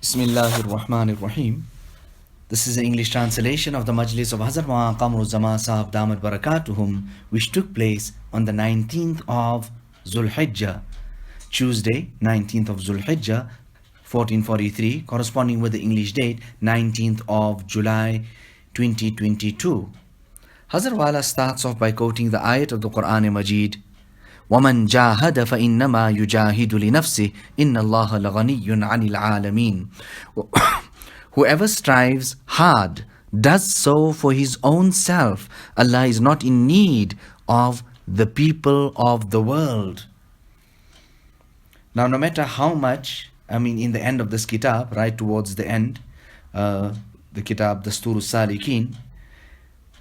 Bismillahir Rahmanir Rahim. This is the English translation of the Majlis of Hazrath Qamar Uzzaman Saheb Damat Barakatuhum, which took place on the 19th of Zulhijjah, Tuesday, 19th of Zulhijjah, 1443, corresponding with the English date, 19th of July, 2022. Hazrat Wala starts off by quoting the ayat of the Quran Majid, وَمَنْ جَاهَدَ فَإِنَّمَا يُجَاهِدُ لِنَفْسِهِ إِنَّ اللَّهَ لَغَنِيٌّ عَنِ الْعَالَمِينَ. Whoever strives hard does so for his own self. Allah is not in need of the people of the world. Now, no matter how much, in the end of this kitab, right towards the end, the kitab, the Dastur Salikin,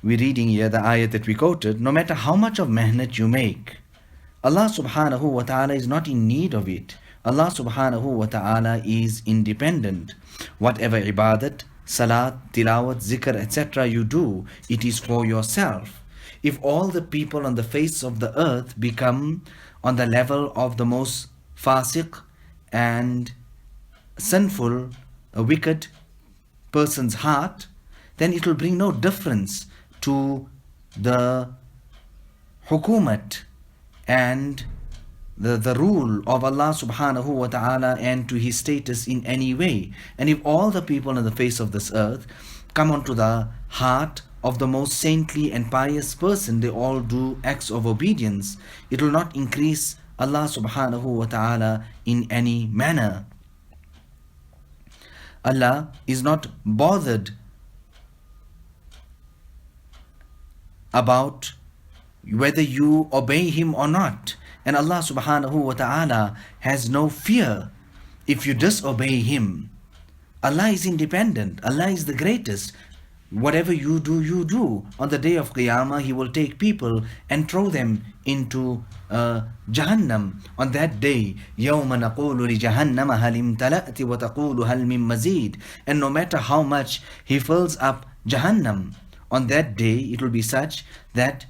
we're reading here the ayat that we quoted, no matter how much of mehnat you make, Allah subhanahu wa ta'ala is not in need of it. Allah subhanahu wa ta'ala is independent. Whatever ibadat, salat, tilawat, zikr, etc. you do, it is for yourself. If all the people on the face of the earth become on the level of the most fasiq and sinful, a wicked person's heart, then it will bring no difference to the hukumat and the rule of Allah subhanahu wa ta'ala and to his status in any way. And if all the people on the face of this earth come onto the heart of the most saintly and pious person, they all do acts of obedience, it will not increase Allah subhanahu wa ta'ala in any manner. Allah is not bothered about whether you obey him or not. And Allah subhanahu wa ta'ala has no fear if you disobey him. Allah is independent. Allah is the greatest. Whatever you do, you do. On the day of Qiyamah, he will take people and throw them into Jahannam. On that day, يَوْمَ نَقُولُ لِجَهَنَّمَ هَلِ امْتَلَأْتِ وَتَقُولُ هَلْ مِن مَزِيدٍ. And no matter how much he fills up Jahannam, on that day it will be such that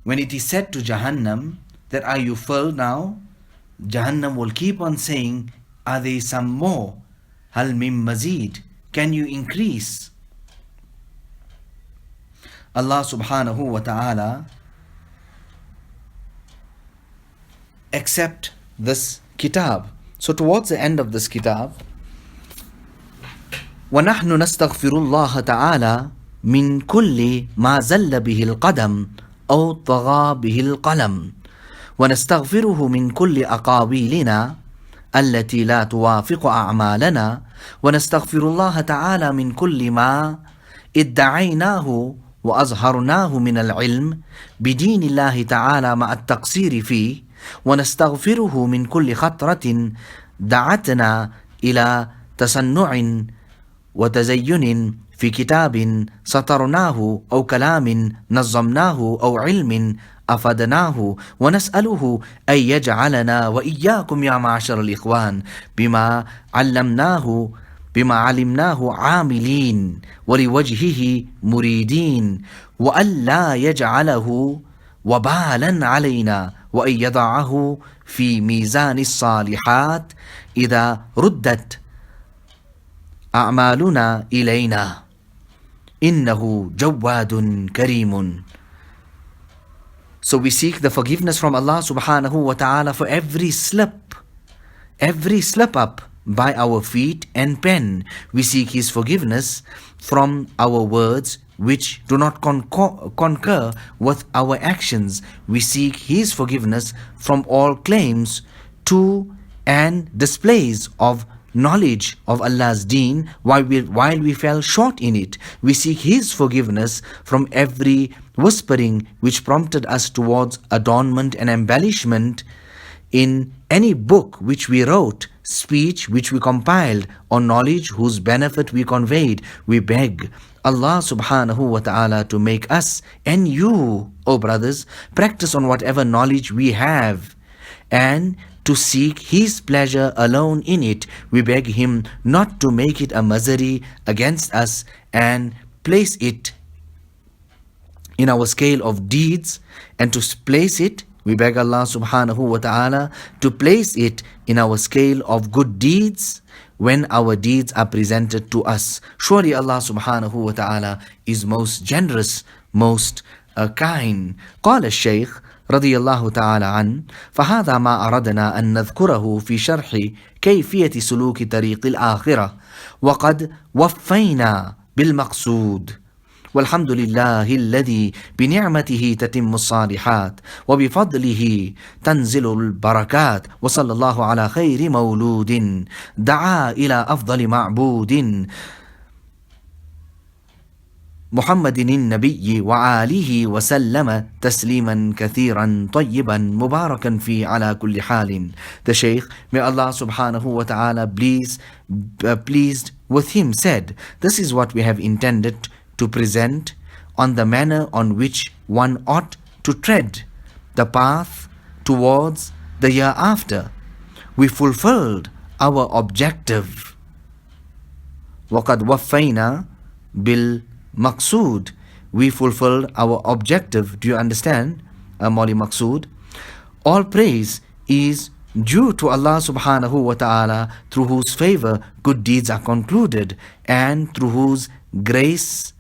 when it is said to Jahannam that are you full now, Jahannam will keep on saying, are there some more? Hal mim mazid, can you increase? Allah subhanahu wa ta'ala accept this kitab. So towards the end of this kitab, وَنَحْنُ نَسْتَغْفِرُ اللَّهَ تَعَالَى مِنْ كُلِّ مَا زَلَّ بِهِ الْقَدَمِ أو طغى به القلم ونستغفره من كل أقاويلنا التي لا توافق أعمالنا ونستغفر الله تعالى من كل ما ادعيناه وأظهرناه من العلم بدين الله تعالى مع التقصير فيه ونستغفره من كل خطرة دعتنا إلى تصنع وتزين في كتاب سطرناه أو كلام نظمناه أو علم أفدناه ونسأله أن يجعلنا وإياكم يا معشر الإخوان بما علمناه عاملين ولوجهه مريدين وأن لا يجعله وبالا علينا وأن يضعه في ميزان الصالحات إذا ردت أعمالنا إلينا إنه جواد كريم. So we seek the forgiveness from Allah subhanahu wa ta'ala for every slip up by our feet and pen. We seek his forgiveness from our words which do not concur with our actions. We seek his forgiveness from all claims to and displays of knowledge of Allah's deen while we fell short in it. We seek his forgiveness from every whispering which prompted us towards adornment and embellishment in any book which we wrote, speech which we compiled, or knowledge whose benefit we conveyed. We beg Allah subhanahu wa ta'ala to make us and you, O brothers, practice on whatever knowledge we have and to seek his pleasure alone in it. We beg him not to make it a misery against us and place it in our scale of deeds, and to place it, we beg Allah subhanahu wa ta'ala to place it in our scale of good deeds when our deeds are presented to us. Surely Allah subhanahu wa ta'ala is most generous, most kind. قال الشيخ رضي الله تعالى عنه: فهذا ما أردنا أن نذكره في شرح كيفية سلوك طريق الآخرة، وقد وفينا بالمقصود، والحمد لله الذي بنعمته تتم الصالحات وبفضله تنزل البركات، وصلى الله على خير مولود دعا إلى أفضل معبود محمد النبي وآله وسلم تسليما كثيرا طيبا مباركا في على كل حال. The Shaykh, may Allah subhanahu wa ta'ala pleased with him, said, this is what we have intended to present on the manner on which one ought to tread the path towards the year after. We fulfilled our objective. وَقَدْ وَفَّيْنَا بِالْمَقْصُودِ. We fulfilled our objective. Do you understand, Mauli Maqsood? All praise is due to Allah subhanahu wa ta'ala, through whose favor good deeds are concluded, and through whose grace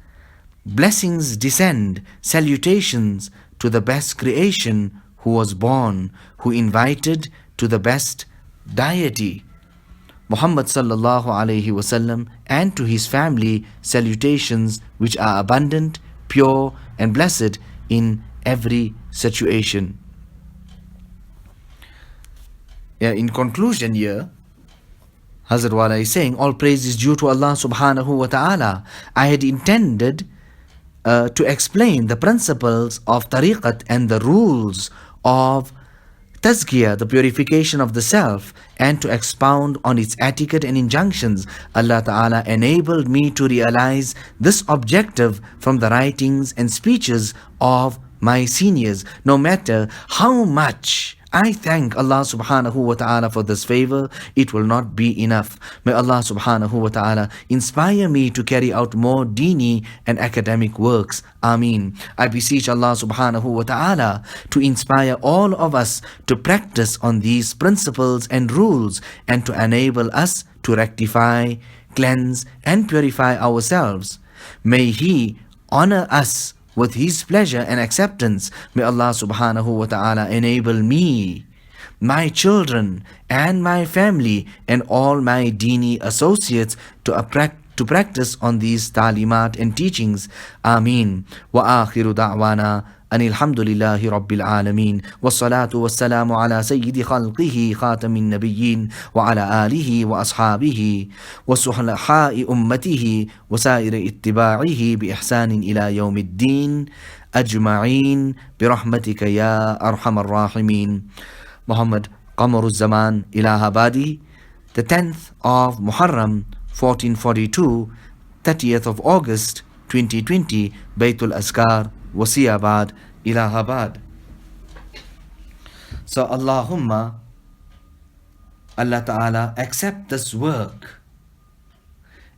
blessings descend. Salutations to the best creation who was born, who invited to the best deity, Muhammad sallallahu alayhi wasallam, and to his family salutations which are abundant, pure and blessed in every situation. In conclusion here, Hazrat Wala is saying, all praise is due to Allah subhanahu wa ta'ala. I had intended to explain the principles of tariqat and the rules of tazkiyah, the purification of the self, and to expound on its etiquette and injunctions. Allah Ta'ala enabled me to realize this objective from the writings and speeches of my seniors. No matter how much I thank Allah subhanahu wa ta'ala for this favor, it will not be enough. May Allah subhanahu wa ta'ala inspire me to carry out more deeni and academic works. Ameen. I beseech Allah subhanahu wa ta'ala to inspire all of us to practice on these principles and rules, and to enable us to rectify, cleanse and purify ourselves. May He honor us with His pleasure and acceptance. May Allah subhanahu wa ta'ala enable me, my children and my family and all my deeni associates to practice on these talimat and teachings. Ameen. Wa akhiru da'wana أن الحمد لله رب العالمين والصلاة والسلام على سيد خلقه خاتم النبيين وعلى آله وأصحابه وصلحاء أمته وسائر اتباعه بإحسان إلى يوم الدين أجمعين برحمتك يا أرحم الراحمين. Muhammad, Qamar Uzzaman, Alahbadi, the 10th of Muharram 1442, 30th of August 2020, Baytul Askar, Wasiabad, Allahabad. So Allahumma, Allah Ta'ala, accept this work,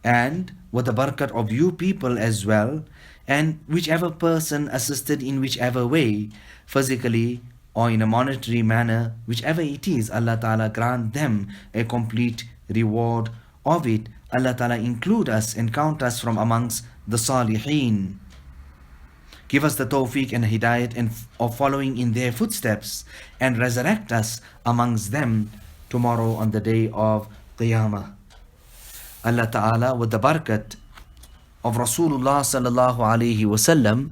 and with the barakat of you people as well, and whichever person assisted in whichever way, physically or in a monetary manner, whichever it is, Allah Ta'ala grant them a complete reward of it. Allah Ta'ala include us and count us from amongst the Salihin. Give us the tawfiq and hidayat and of following in their footsteps, and resurrect us amongst them tomorrow on the day of Qiyamah. Allah Ta'ala, with the barakat of Rasulullah sallallahu alaihi wasallam,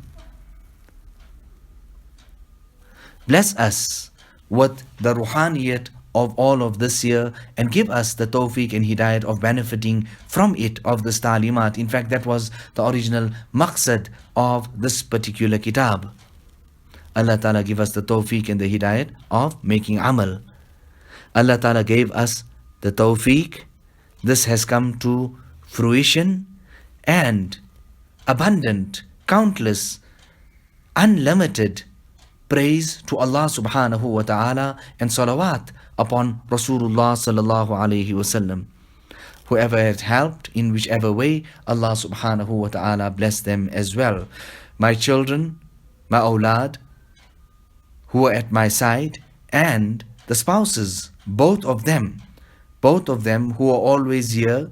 bless us with the ruhaniyat of all of this year, and give us the tawfiq and hidayat of benefiting from it, of this talimat. In fact, that was the original maqsad of this particular kitab. Allah Ta'ala give us the tawfiq and the hidayat of making amal. Allah Ta'ala gave us the tawfiq. This has come to fruition, and abundant, countless, unlimited praise to Allah subhanahu wa ta'ala, and salawat upon Rasulullah sallallahu alayhi wasallam. Whoever had helped in whichever way, Allah subhanahu wa ta'ala bless them as well. My children, my awlad, who are at my side, and the spouses, both of them, both of them who are always here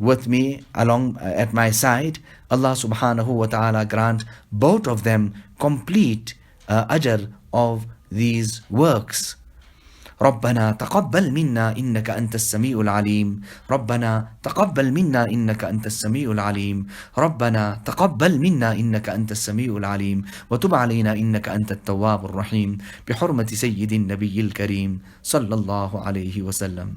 with me along at my side, Allah subhanahu wa ta'ala grant both of them complete ajr of these works. ربنا تقبل منا إنك أنت السميع العليم ربنا تقبل منا إنك أنت السميع العليم ربنا تقبل منا إنك أنت السميع العليم وتب علينا إنك أنت التواب الرحيم بحرمة سيد النبي الكريم صلى الله عليه وسلم.